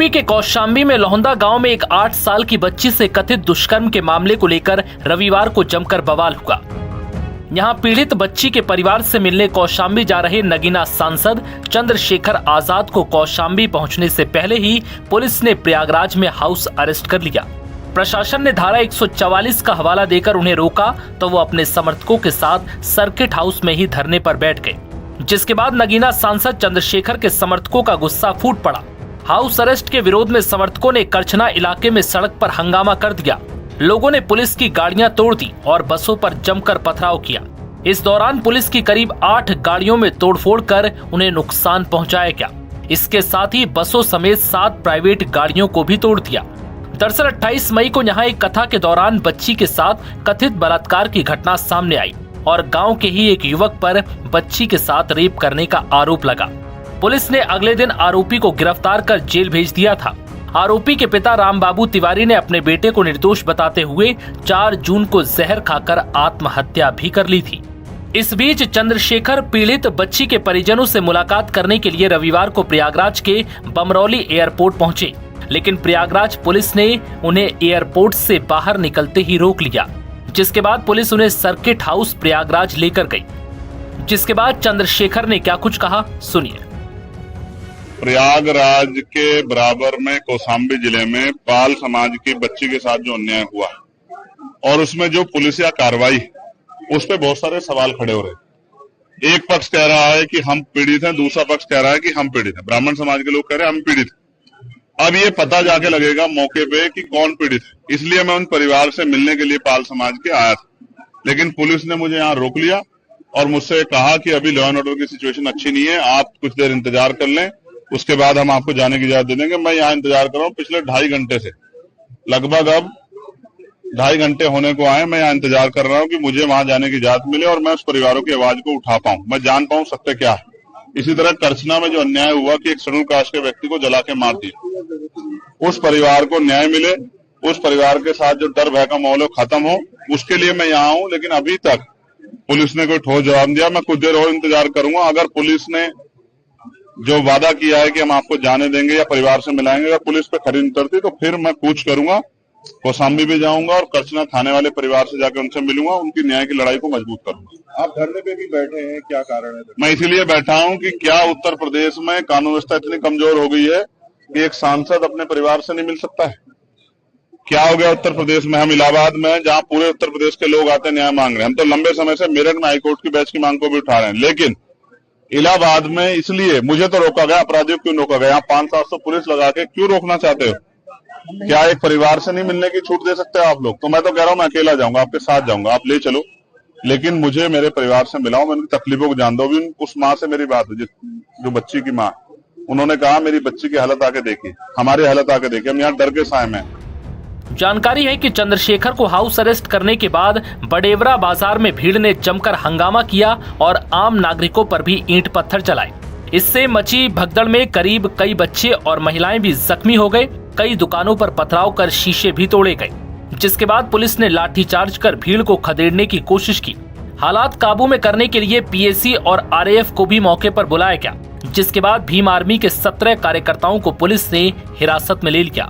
UP के कौशाम्बी में लोहंदा गांव में एक 8 साल की बच्ची से कथित दुष्कर्म के मामले को लेकर रविवार को जमकर बवाल हुआ। यहां पीड़ित बच्ची के परिवार से मिलने कौशाम्बी जा रहे नगीना सांसद चंद्रशेखर आजाद को कौशाम्बी पहुंचने से पहले ही पुलिस ने प्रयागराज में हाउस अरेस्ट कर लिया। प्रशासन ने धारा 144 का हवाला देकर उन्हें रोका तो वो अपने समर्थकों के साथ सर्किट हाउस में ही धरने पर बैठ गए, जिसके बाद नगीना सांसद चंद्रशेखर के समर्थकों का गुस्सा फूट पड़ा। हाउस अरेस्ट के विरोध में समर्थकों ने करछना इलाके में सड़क पर हंगामा कर दिया। लोगों ने पुलिस की गाड़ियां तोड़ दी और बसों पर जमकर पथराव किया। इस दौरान पुलिस की करीब 8 गाड़ियों में तोड़फोड़ कर उन्हें नुकसान पहुंचाया गया। इसके साथ ही बसों समेत 7 प्राइवेट गाड़ियों को भी तोड़ दिया। दरअसल 28 मई को यहाँ एक कथा के दौरान बच्ची के साथ कथित बलात्कार की घटना सामने आई और गांव के ही एक युवक पर बच्ची के साथ रेप करने का आरोप लगा। पुलिस ने अगले दिन आरोपी को गिरफ्तार कर जेल भेज दिया था। आरोपी के पिता रामबाबू तिवारी ने अपने बेटे को निर्दोष बताते हुए 4 जून को जहर खाकर आत्महत्या भी कर ली थी। इस बीच चंद्रशेखर पीड़ित बच्ची के परिजनों से मुलाकात करने के लिए रविवार को प्रयागराज के बमरौली एयरपोर्ट पहुंचे, लेकिन प्रयागराज पुलिस ने उन्हें एयरपोर्ट से बाहर निकलते ही रोक लिया, जिसके बाद पुलिस उन्हें सर्किट हाउस प्रयागराज लेकर गई। जिसके बाद चंद्रशेखर ने क्या कुछ कहा, सुनिए। प्रयागराज के बराबर में कौशाम्बी जिले में पाल समाज की बच्ची के साथ जो अन्याय हुआ और उसमें जो पुलिसिया कार्रवाई, उस पे बहुत सारे सवाल खड़े हो रहे। एक पक्ष कह रहा है कि हम पीड़ित हैं, दूसरा पक्ष कह रहा है कि हम पीड़ित हैं। ब्राह्मण समाज के लोग कह रहे हैं हम पीड़ित हैं। अब ये पता जाके लगेगा मौके पे कि कौन पीड़ित है। इसलिए मैं उन परिवार से मिलने के लिए पाल समाज के आया था, लेकिन पुलिस ने मुझे यहाँ रोक लिया और मुझसे कहा कि अभी लॉ एंड ऑर्डर की सिचुएशन अच्छी नहीं है, आप कुछ देर इंतजार कर लें, उसके बाद हम आपको जाने की इजाजत दे देंगे। मैं यहाँ इंतजार कर रहा हूँ पिछले 2.5 घंटे से, लगभग अब 2.5 घंटे होने को आए। मैं यहाँ इंतजार कर रहा हूँ कि मुझे वहां जाने की इजाजत मिले और मैं उस परिवारों की आवाज को उठा पाऊं, मैं जान पाऊं सत्य क्या है। इसी तरह करछना में जो अन्याय हुआ कि एक शेड्यूल कास्ट के व्यक्ति को जला के मार दिया, उस परिवार को न्याय मिले, उस परिवार के साथ जो डर भय का माहौल खत्म हो, उसके लिए मैं यहाँ हूँ। लेकिन अभी तक पुलिस ने कोई ठोस जवाब दिया। मैं कुछ देर और इंतजार करूंगा। अगर पुलिस ने जो वादा किया है कि हम आपको जाने देंगे या परिवार से मिलाएंगे, अगर पुलिस पे खरी उतरती तो फिर मैं कूच करूंगा, कौशाम्बी भी जाऊंगा और करछना थाने वाले परिवार से जाकर उनसे मिलूंगा, उनकी न्याय की लड़ाई को मजबूत करूंगा। आप धरने पे भी बैठे हैं, क्या कारण है? मैं इसीलिए बैठा हूं कि क्या उत्तर प्रदेश में कानून व्यवस्था इतनी कमजोर हो गई है कि एक सांसद अपने परिवार से नहीं मिल सकता है? क्या हो गया उत्तर प्रदेश में? हम इलाहाबाद में, जहां पूरे उत्तर प्रदेश के लोग आते न्याय मांग रहे हैं, हम तो लंबे समय से मेरठ में हाईकोर्ट की बेंच की मांग को भी उठा रहे हैं, लेकिन इलाहाबाद में इसलिए मुझे तो रोका गया। अपराधियों क्यों रोका गया? यहाँ 500-700 पुलिस लगा के क्यों रोकना चाहते हो? क्या एक परिवार से नहीं मिलने की छूट दे सकते हो आप लोग? तो मैं तो कह रहा हूँ मैं अकेला जाऊंगा, आपके साथ जाऊंगा, आप ले चलो, लेकिन मुझे मेरे परिवार से मिलाओ, मैं उनकी तकलीफों को जान दो। भी उस माँ से मेरी बात हुई, जो बच्ची की माँ, उन्होंने कहा मेरी बच्ची की हालत आके देखी, हमारी हालत आके देखी, हम यहाँ डर के साए में। जानकारी है कि चंद्रशेखर को हाउस अरेस्ट करने के बाद बडेवरा बाजार में भीड़ ने जमकर हंगामा किया और आम नागरिकों पर भी ईंट पत्थर चलाए। इससे मची भगदड़ में करीब कई बच्चे और महिलाएं भी जख्मी हो गए। कई दुकानों पर पथराव कर शीशे भी तोड़े गए, जिसके बाद पुलिस ने लाठीचार्ज कर भीड़ को खदेड़ने की कोशिश की। हालात काबू में करने के लिए पीएसी और आरएएफ को भी मौके पर बुलाया गया, जिसके बाद भीम आर्मी के 17 कार्यकर्ताओं को पुलिस ने हिरासत में ले लिया।